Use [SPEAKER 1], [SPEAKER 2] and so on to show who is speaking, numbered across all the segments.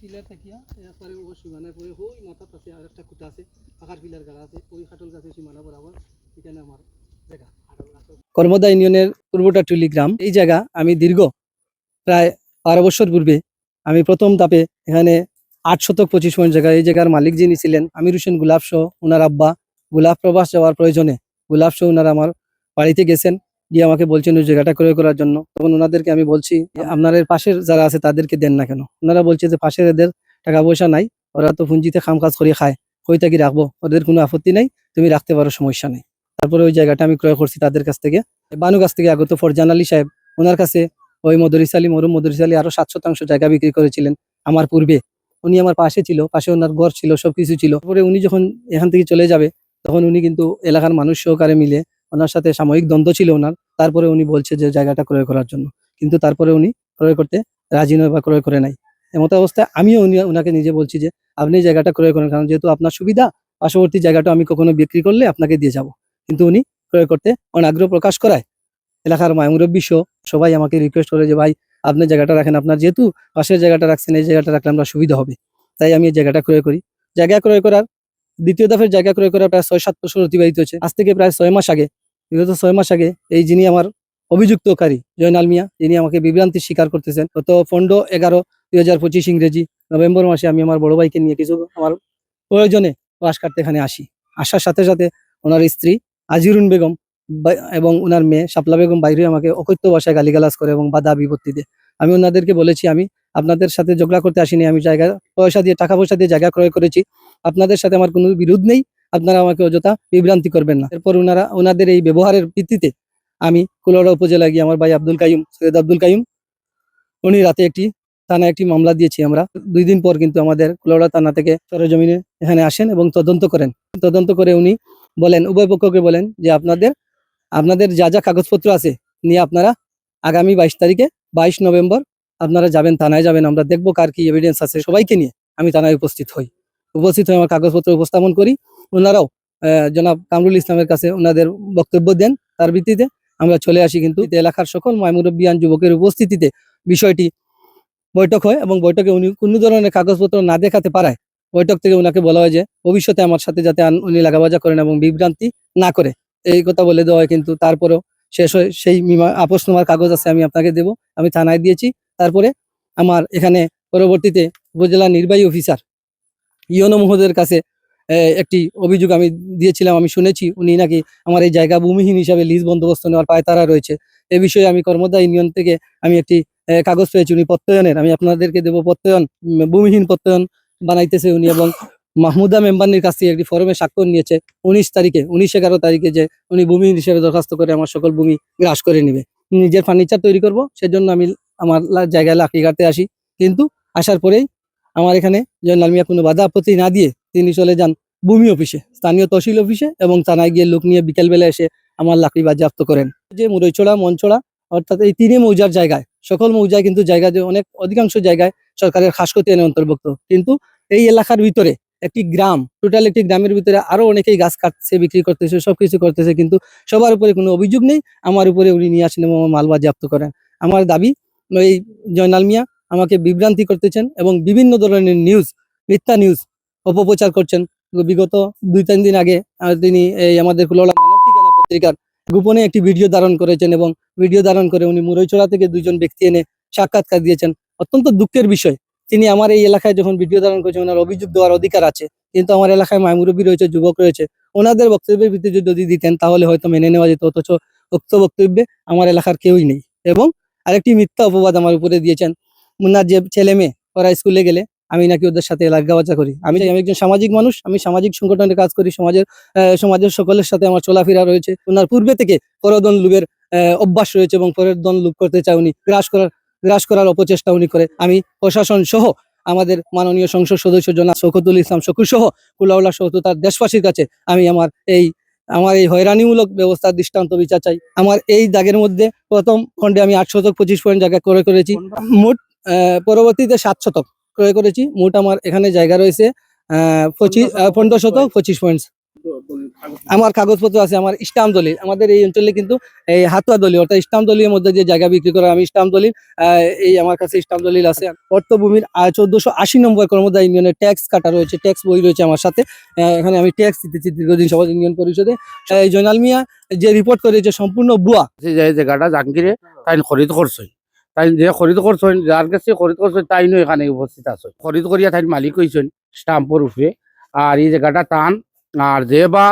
[SPEAKER 1] টিলা থাকিয়া এরপরে ও সীমানার পরে ওই মাথার কাছে আর একটা খুঁটা আছে, পাখার পিলার গাড়া আছে, ওই খাটল গাছের সীমানা বরাবর এখানে আমার জায়গা। কর্মদা ইউনিয়নের পূর্বটাটুলি গ্রাম। এই জায়গা আমি দীর্ঘ প্রায় 12 বছর পূর্বে আমি প্রথম ধাপে এখানে 8 শতক 25 পয়েন্ট জায়গা, এই জায়গার মালিক যিনি ছিলেন আমির হোসেন গুলাব সহ ওনার আব্বা গুলাব প্রবাস যাওয়ার প্রয়োজনে গুলাব সহ ওনারা আমার বাড়িতে গেছেন, গিয়ে আমাকে বলছেন ওই জায়গাটা ক্রয় করার জন্য। তখন ওনাদেরকে আমি বলছি আপনাদের পাশের যারা আছে তাদেরকে দেন না কেন? ওনারা বলছে যে পাশের এদের টাকা পয়সা নাই, ওরা তো পুঁজিতে খাম কাজ করে খায়, কই থাকি রাখবো, ওদের কোনো আপত্তি নাই, তুমি রাখতে পারো, সমস্যা নেই। তারপরে ওই জায়গাটা আমি ক্রয় করছি তাদের কাছ থেকে, বানু কাছ থেকে আগত ফরজান আলী সাহেব, ওনার কাছে ওই মদরিস আলী মরুম মদরিস আলী আরো 7 শতাংশ জায়গা বিক্রি করেছিলেন আমার পূর্বে। উনি আমার পাশে ছিল, পাশে ওনার ঘর ছিল, সবকিছু ছিল। তারপরে উনি যখন এখান থেকে চলে যাবে তখন উনি কিন্তু এলাকার মানুষ সহকারে মিলে, ওনার সাথে সাময়িক দ্বন্দ্ব ছিল ওনার, তারপরে উনি বলছে যে জায়গাটা ক্রয় করার জন্য, কিন্তু তারপরে উনি ক্রয় করতে রাজি নয় বা ক্রয় করে নাই। এমত অবস্থায় আমিও ওনাকে নিজে বলছি যে আপনি জায়গাটা ক্রয় করেন, কারণ যেহেতু আপনার সুবিধা, পার্শ্ববর্তী জায়গাটা আমি কখনো বিক্রি করলে আপনাকে দিয়ে যাব। কিন্তু উনি ক্রয় করতে অনাগ্রহ প্রকাশ করায় এলাকার মুরব্বী সহ সবাই আমাকে রিকোয়েস্ট করে যে ভাই আপনি জায়গাটা রাখেন, আপনার যেহেতু পাশের জায়গাটা রাখছেন, এই জায়গাটা রাখলে আমরা সুবিধা হবে। তাই আমি এই জায়গাটা ক্রয় করি। জায়গা ক্রয় করার দ্বিতীয় দফার জায়গা ক্রয় করার প্রায় 6-7 বছর অতিবাহিত হয়েছে। আজ থেকে প্রায় 6 মাস আগে, বিগত 6 মাস আগে এই যিনি আমার অভিযুক্তকারী জয়নাল মিয়া, যিনি আমাকে বিভ্রান্তি স্বীকার করতেছেন, গত 15/11/2025 ইংরেজি নভেম্বর মাসে আমি আমার বড় ভাইকে নিয়ে কিছু আমার প্রয়োজনে বাস কাটতে এখানে আসি। আসার সাথে সাথে ওনার স্ত্রী আজিরুন বেগম এবং ওনার মেয়ে শাপলা বেগম বাইরে আমাকে অকথ্য ভাষায় গালিগালাজ করে এবং বাধা বিপত্তি দেয়। আমি ওনাদেরকে বলেছি আমি আপনাদের সাথে ঝগড়া করতে আসিনি, আমি জায়গা পয়সা দিয়ে টাকা পয়সা দিয়ে জায়গা ক্রয় করেছি, আপনাদের সাথে আমার কোনো বিরোধ নেই, আপনারা আমাকে অযথা বিভ্রান্তি করবেন না। এরপর ওনাদের এই ব্যবহারের ভিত্তিতে আমি কুলাউড়া উপজেলা গিয়ে আমার ভাই আব্দুল কাইয়ুম, সৈয়দ আব্দুল কাইয়ুম, উনি রাতে থানায় একটি মামলা দিয়েছি আমরা। 2 দিন পর কিন্তু আমাদের কুলাউড়া থানা থেকে সরেজমিনে এখানে আসেন এবং তদন্ত করেন। তদন্ত করে উনি বলেন, উভয় পক্ষকে বলেন যে আপনাদের যা যা কাগজপত্র আছে নিয়ে আপনারা আগামী 22 তারিখে 22 নভেম্বর আপনারা যাবেন, থানায় যাবেন, আমরা দেখবো কার কি এভিডেন্স আছে। সবাইকে নিয়ে আমি থানায় উপস্থিত হয়ে আমার কাগজপত্র উপস্থাপন করি। ওনারাও জনাব কামরুল ইসলামের কাছে ওনাদের বক্তব্য দেন, তার ভিত্তিতে আমরা চলে আসি। কিন্তু এলাকার সকল মুরব্বিয়ান যুবকের উপস্থিতিতে বিষয়টি বৈঠক হয় এবং বৈঠকে উনি কোনো ধরনের কাগজপত্র না দেখাতে পারায় বৈঠক থেকে ওনাকে বলা হয় যে ভবিষ্যতে আমার সাথে যাতে উনি লাগাবাজা করেন এবং বিভ্রান্তি না করে, এই কথা বলে দেওয়া হয়। কিন্তু তারপরেও শেষ হয় সেই আপোষনামার কাগজ আছে, আমি আপনাকে দেব, আমি থানায় দিয়েছি। তারপরে আমার এখানে পরবর্তীতে উপজেলা নির্বাহী অফিসার ইওনো মহোদয়ের কাছে একটি অভিযোগ আমি দিয়েছিলাম। আমি শুনেছি উনি নাকি আমার এই জায়গা ভূমিহীন হিসাবে লিজ বন্দোবস্ত নেওয়ার পায়তারা রয়েছে। এ বিষয়ে আমি কর্মদা ইউনিয়ন থেকে আমি একটি কাগজ পেয়েছি উনি প্রত্যয়নের, আমি আপনাদেরকে দেব প্রত্যয়ন, ভূমিহীন প্রত্যয়ন বানাইতেছে উনি, এবং মাহমুদা মেম্বানির কাছ থেকে একটি ফরমে স্বাক্ষর নিয়েছে 19/11 তারিখে যে উনি ভূমিহীন হিসেবে দরখাস্ত করে আমার সকল ভূমি গ্রাস করে নিবে। নিজের ফার্নিচার তৈরি করব, সেজন্য আমি আমার জায়গায় লাকড়ি কাটতে আসি। কিন্তু আসার পরেই আমার এখানে জয়নাল মিয়া কোনো বাধা আপত্তি না দিয়ে তিনি চলে যান ভূমি অফিসে, স্থানীয় তহসিল অফিসে, এবং থানায় গিয়ে লোক নিয়ে বিকেলবেলা এসে আমার লাকড়ি বাজেয়াপ্ত করেন। যে মুরইছড়া মনছড়া অর্থাৎ এই 3 মৌজার জায়গায়, সকল মৌজায় কিন্তু জায়গা যে অধিকাংশ জায়গায় সরকারের খাসখতি আইনে অন্তর্ভুক্ত, কিন্তু এই এলাকার ভিতরে একটি গ্রাম, টোটাল একটি গ্রামের ভিতরে আরো অনেকেই গাছ কাটছে, বিক্রি করতেছে, সবকিছু করতেছে, কিন্তু সবার উপরে কোনো অভিযোগ নেই। আমার উপরে উনি নিয়ে আসেন এবং মাল বাজেয়াপ্ত করেন। আমার দাবি, এই জয়নাল মিয়া আমাকে বিভ্রান্তি করতেছেন এবং বিভিন্ন ধরনের নিউজ, মিথ্যা নিউজ অপপ্রচার করছেন। বিগত 2-3 দিন আগে তিনি এই আমাদের কুলাউড়া মানব ঠিকানা পত্রিকার গোপনে একটি ভিডিও ধারণ করেছেন এবং ভিডিও ধারণ করে উনি মুরইছড়া থেকে 2 জন ব্যক্তি এনে সাক্ষাৎকার দিয়েছেন। অত্যন্ত দুঃখের বিষয়, তিনি আমার এই এলাকায় যখন ভিডিও ধারণ করেছেন, ওনার অভিযোগ দেওয়ার অধিকার আছে, কিন্তু আমার এলাকায় মুরব্বী রয়েছে, যুবক রয়েছে, ওনাদের বক্তব্যের ভিত্তিতে যদি দিতেন তাহলে হয়তো মেনে নেওয়া যেত, অথচ উক্ত বক্তব্যে আমার এলাকার কেউই নেই। এবং আরেকটি মিথ্যা অপবাদ আমার উপরে দিয়েছেন, ওনার যে ছেলে মেয়ে ওরা স্কুলে গেলে আমি নাকি ওদের সাথে লাগাবাজা করি। আমি একজন সামাজিক মানুষ, আমি সামাজিক সংগঠনের কাজ করি, সমাজের সকলের সাথে আমার চলাফেরা রয়েছে। ওনার পূর্বে থেকে পরদন লুবের অভ্যাস রয়েছে এবং পরের দন লুপ করতে চায় উনি, গ্রাস করার অপচেষ্টা উনি করে। আমি প্রশাসন সহ আমাদের মাননীয় সংসদ সদস্য জনাব শওকতুল ইসলাম শকু সহ কুলাউড়া সহ তার দেশবাসীর কাছে আমি আমার এই হয়রানিমূলক ব্যবস্থার দৃষ্টান্ত বিচার চাই। আমার এই দাগের মধ্যে প্রথম খণ্ডে আমি 8 শতক 25 পয়েন্ট জায়গা ক্রয় করেছি, মোট পরবর্তীতে 7 শতক ক্রয় করেছি। মোট আমার এখানে জায়গা রয়েছে 15 শতক 25 পয়েন্ট। আমার কাগজপত্র আছে, আমার স্টাম্প দলিল। আমাদের এই অঞ্চলে কিন্তু এই হাতুয়া দলিল অর্থাৎ স্টাম্প দলিলের মধ্যে যে জায়গা বিক্রি করে আমি স্টাম্প দলিল, এই আমার কাছে স্টাম্প দলিল আছে। অর্থভূমির 1480 নম্বর কর্মদা ইউনিয়নের ট্যাক্স কাটা রয়েছে, ট্যাক্স বই রয়েছে আমার সাথে। এখানে আমি ট্যাক্স দিতেছি দীর্ঘদিন সমাজ ইউনিয়ন পরিষদে। এই জয়নাল মিয়া যে রিপোর্ট করেছে সম্পূর্ণ ভুয়া।
[SPEAKER 2] যে জায়গাটা জাহাঙ্গীরে তাই খরিদ করছে, তাই যে খরিদ করছেন, যার কাছে খরিদ করছে তাই নয় এখানে উপস্থিত আছে। খরিদ করিয়া তাই মালিক হয়েছেন স্টাম্পর উপরে। আর এই জায়গাটা টান, আর যে বা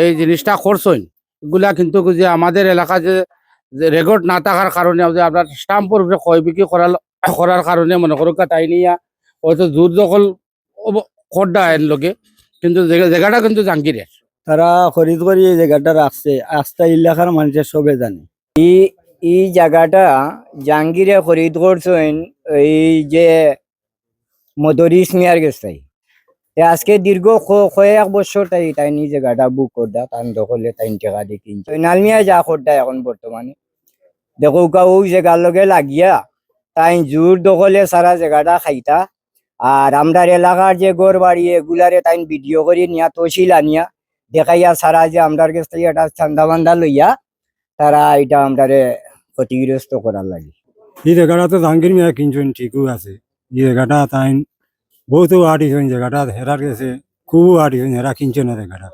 [SPEAKER 2] এই জিনিসটা করছেন এগুলা কিন্তু যে আমাদের এলাকা যে রেকর্ড না থাকার কারণে যে আপনার স্টাম্পর উপরে ক্রয় বিক্রি করার কারণে মনে করুক তাই নিয়ে হয়তো জোর দখল খোদ্দা এর লোকে, কিন্তু জায়গাটা কিন্তু জাহাঙ্গীরের।
[SPEAKER 3] তারা খরিদ করি এই জায়গাটা রাখছে, আস্থা এলাকার মানুষের সবে জানে। এই জায়গাটা জাহাঙ্গীরে খরিদ করছেন এই যে মদরিস মিয়ার গেছে। আজকে দীর্ঘ কয়েক বছর তাই এই জায়গাটা বুক করদা তান দখলে তাই টাকা দিয়ে কিনছে। নাল মিয়া যা করদা এখন বর্তমানে দেখো ওই জায়গার লগে লাগিয়া তাই জোর দখলে সারা জায়গাটা খাইতা। আর আমরার এলাকার যে গড় বাড়ি এগুলারে তাই ভিডিও করে নিয়া তহসিল আনিয়া দেখাইয়া সারা যে আমরার কাছ থেকে একটা চান্দা বান্দা লইয়া তারা এটা আমরারে ক্ষতিগ্রস্ত করার লাগে।
[SPEAKER 4] এই জায়গাটা তো জাহাঙ্গীর মিয়া কিনছেন ঠিকও আছে। এই জায়গাটা তাই বহুতো আটিছেন, জায়গাটা হেরার গেছে খুব আটিছেন, হেরা কিনছে না জায়গাটা,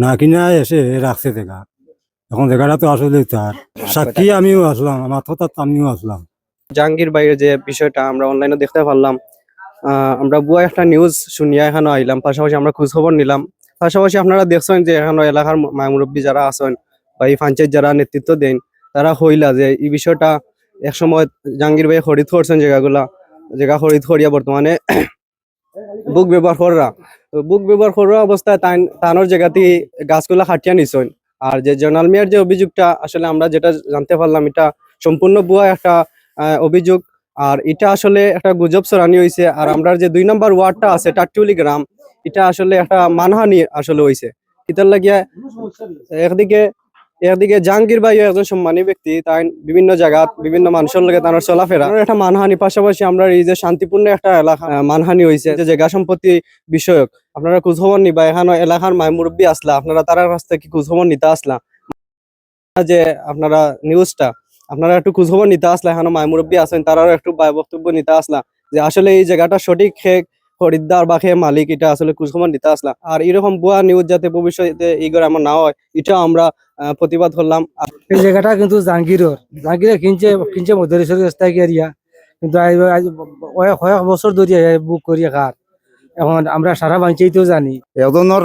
[SPEAKER 4] না কিনা এসে রাখছে জায়গা। এখন জায়গাটা তো আসলে তার সাক্ষী আমিও আসলাম, আমার কথা আমিও আসলাম।
[SPEAKER 5] জাহাঙ্গীর ভাইয়ের যে বিষয়টা আমরা অনলাইনে দেখতে পারলাম, আমরা বুয়া একটা নিউজ শুনিয়া এখানে আইলাম, পাশাপাশি আমরা খোঁজ খবর নিলাম। পাশাপাশি আপনারা দেখছেন যে এখানে এলাকার মুরব্বী যারা আছেন বা এই পঞ্চায়েত যারা নেতৃত্ব দেন তারা হইলা যে এই বিষয়টা একসময় জাহাঙ্গীর ভাই খরিদ করছেন জায়গা খরিদ করিয়া বর্তমানে বুক ব্যবহার করা অবস্থায় তানোর জায়গাতে গাছগুলা খাটিয়া নিছেন। আর যে জয়নাল মিয়ার যে অভিযোগটা আসলে আমরা যেটা জানতে পারলাম এটা সম্পূর্ণ ভুয়া একটা অভিযোগ। আর এটা আসলে একটা গুজব ছড়ানি হয়েছে। আর আমরা যে 2 নম্বর ওয়ার্ডটা আছে টাটুলি গ্রাম, এটা আসলে একটা মানহানি আসলে হয়েছে। এটার লাগিয়া একদিকে জাহাঙ্গীর ভাই একজন সম্মানী ব্যক্তি, তাই বিভিন্ন জায়গা বিভিন্ন মানুষের লগে তার চলাফেরা একটা মানহানি, পাশাপাশি আমরা এই যে শান্তিপূর্ণ একটা এলাকা মানহানি হয়েছে যে জায়গা সম্পত্তি বিষয়ক আপনারা খোঁজখবর নিবা। এখানে এলাকার মুরব্বী আসলা, আপনারা তার কাছ থেকে খোঁজখবর নিতে আসলা, যে আপনারা নিউজটা আপনারা একটু খোঁজখবর নিতে আসলা, এখানে মুরব্বী আছেন তারাও একটু বক্তব্য নিতে আসলা যে আসলে এই জায়গাটা সঠিক খরিদ্দার বা মালিক, এটা আসলে খোঁজখবর নিতে আসলা। আর এরকম ভুয়া নিউজ যাতে ভবিষ্যতে এইগুলো আমার না হয় এটা আমরা প্রতিবাদ করলাম।
[SPEAKER 6] এই জায়গাটা কিন্তু জাহাঙ্গীরে কিনছে মধ্যরেশ্বর রাস্তায় গিয়া, কিন্তু কয়েক বছর ধরে বুক করিয়া খার। এখন আমরা সারা বাঞ্চাইতেও জানি
[SPEAKER 2] এজনের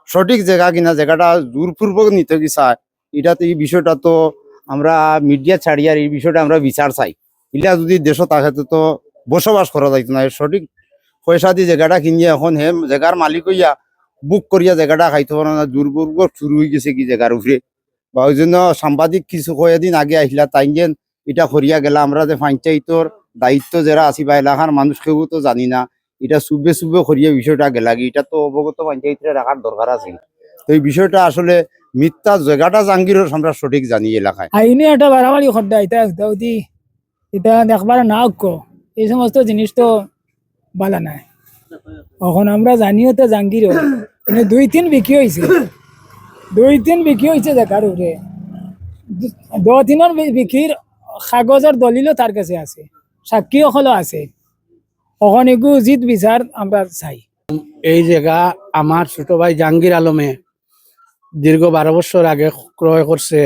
[SPEAKER 2] সঠিক জায়গা কিনা জায়গাটা জোরপূর্বক নিতে কি চায়, এটাতে এই বিষয়টা তো আমরা মিডিয়া ছাড়িয়ে এই বিষয়টা আমরা বিচার চাই। এটা যদি দেশ থাকে তো বসবাস করা যাইতো না। সঠিক পয়সা দিয়ে জায়গাটা কিনিয়ে এখন হে জায়গার মালিক হইয়া বুক করিয়া জায়গাটা খাইতে পারে না, জোরপূর্বক শুরু হয়ে গেছে কি জায়গার উপরে। বা ওই জন্য সাংবাদিক কিছু কয়েকদিন আগে আসলা তাই যেন এটা করিয়া গেলা। আমরা যে পঞ্চায়েতর দায়িত্ব যারা আছি বা এলাকার মানুষ কেউ তো জানি না, এটা সুবে করিয়া বিষয়টা গেলাগি, এটা তো অবগত পঞ্চায়েতে রাখার দরকার আছে। তো এই বিষয়টা আসলে মিথ্যা, জায়গাটা জাহাঙ্গীরের আমরা সঠিক জানি এলাকায়।
[SPEAKER 7] আইনে একটা বাড়াবাড়ি খদ্দা এটা দেখবার না এই সমস্ত জিনিস তো বালা নাই। এখন আমরা জানিও তো জাহাঙ্গীর 2-3 বিক্রি হয়েছে, 2-3 বিক্রি হয়েছে দেখার উপরে 2-3 বিক্রির কাগজের দলিলও তার কাছে আছে, সাক্ষী সকলও আছে। এখন এগু উচিত বিচার আমরা চাই।
[SPEAKER 8] এই জায়গা আমার ছোট ভাই জাহাঙ্গীর আলমে দীর্ঘ 12 বছর আগে ক্রয় করছে।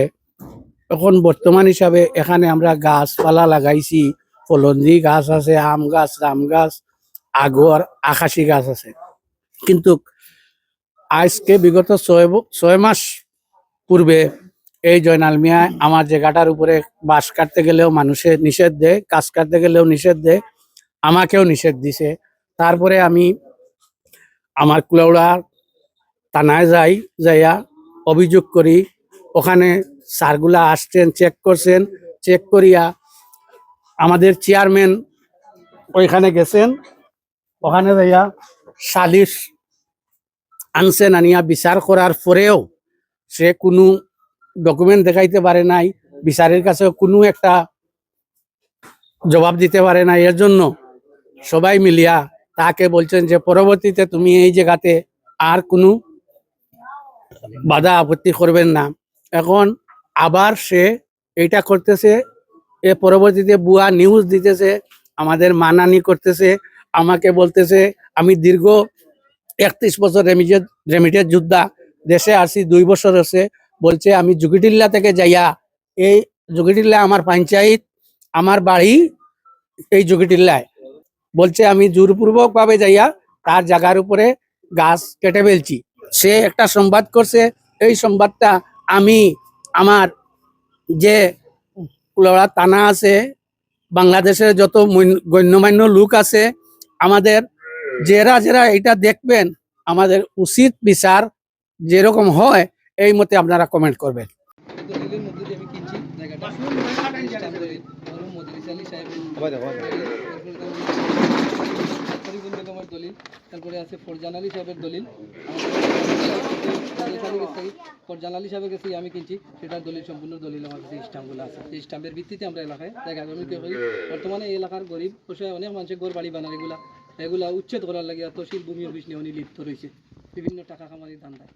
[SPEAKER 8] এখন বর্তমান হিসাবে এখানে আমরা গাছপালা লাগাইছি, ফলন্দি গাছ আছে, আম গাছ, রাম গাছ, আগর, আকাশি গাছ আছে। কিন্তু আজকে বিগত 6 মাস পূর্বে এই জয়নাল মিয়া আমার জায়গাটার উপরে বাঁশ কাটতে গেলেও মানুষের নিষেধ দেয়, গাছ কাটতে গেলেও নিষেধ দেয়, আমাকেও নিষেধ দিছে। তারপরে আমি আমার কুলাউড়া থানায় যাইয়া অভিযোগ করি। ওখানে স্যারগুলা আসছেন, চেক করছেন, চেক করিয়া আমাদের চেয়ারম্যান ওইখানে গেছেন, ওখানে যাইয়া সালিশ আনছেন, আনিয়া বিচার করার পরেও সে কোনো ডকুমেন্ট দেখাইতে পারে নাই, বিচারের কাছে কোনো একটা জবাব দিতে পারে না। এর জন্য সবাই মিলিয়া তাকে বলছেন যে পরবর্তীতে তুমি এই জায়গাতে আর কোনো বাধা আপত্তি করবেন না। এখন আবার সে এইটা করতেছে, এ পরবর্তীতে বুয়া নিউজ দিতেছে, আমাদের মানানি করতেছে, আমাকে বলতেছে আমি দীর্ঘ 31 বছর রেমিটেড যোদ্ধা, দেশে আসি 2 বছর হচ্ছে, বলছে আমি জুগিটিল্লা থেকে যাইয়া, এই জুগিটিল্লা আমার পঞ্চায়েত, আমার বাড়ি এই জুগিটিল্লায়, বলছে আমি জোরপূর্বক ভাবে যাইয়া তার জায়গার উপরে গাছ কেটে ফেলছি। সে একটা সংবাদ করছে, এই সংবাদটা আমি আমার যে কুলাউড়া থানা আছে, বাংলাদেশের যত গণ্যমান্য লোক আছে, আমাদের যারা এটা দেখবেন, আমাদের উচিত বিচার যেরকম হয় এই মতে আপনারা কমেন্ট করবেন।
[SPEAKER 1] দলিলের মধ্যে দিয়ে আমি কিনছি জায়গাটা স্টাম্প দলিল মরহুম মদরিস আলী সাহেবের ফরিদুল বেগমের দলিল, তারপরে আছে ফরজান আলী সাহেবের দলিল। ফরজান আলী সাহেবের কাছে আমি কিনছি, সেটার দলিল, সম্পূর্ণ দলিল আমার কাছে স্টাম্পগুলো আছে। এই স্টাম্পের ভিত্তিতে আমরা এলাকায় জায়গা জমি করি। বর্তমানে এই এলাকার গরিব অসহায় অনেক মানুষের ঘর বাড়ি বানার এগুলা উচ্ছেদ করার লাগে তহসিল ভূমি অফিস নিয়ে লিপ্ত রয়েছে বিভিন্ন টাকা কামারির ধান্দায়।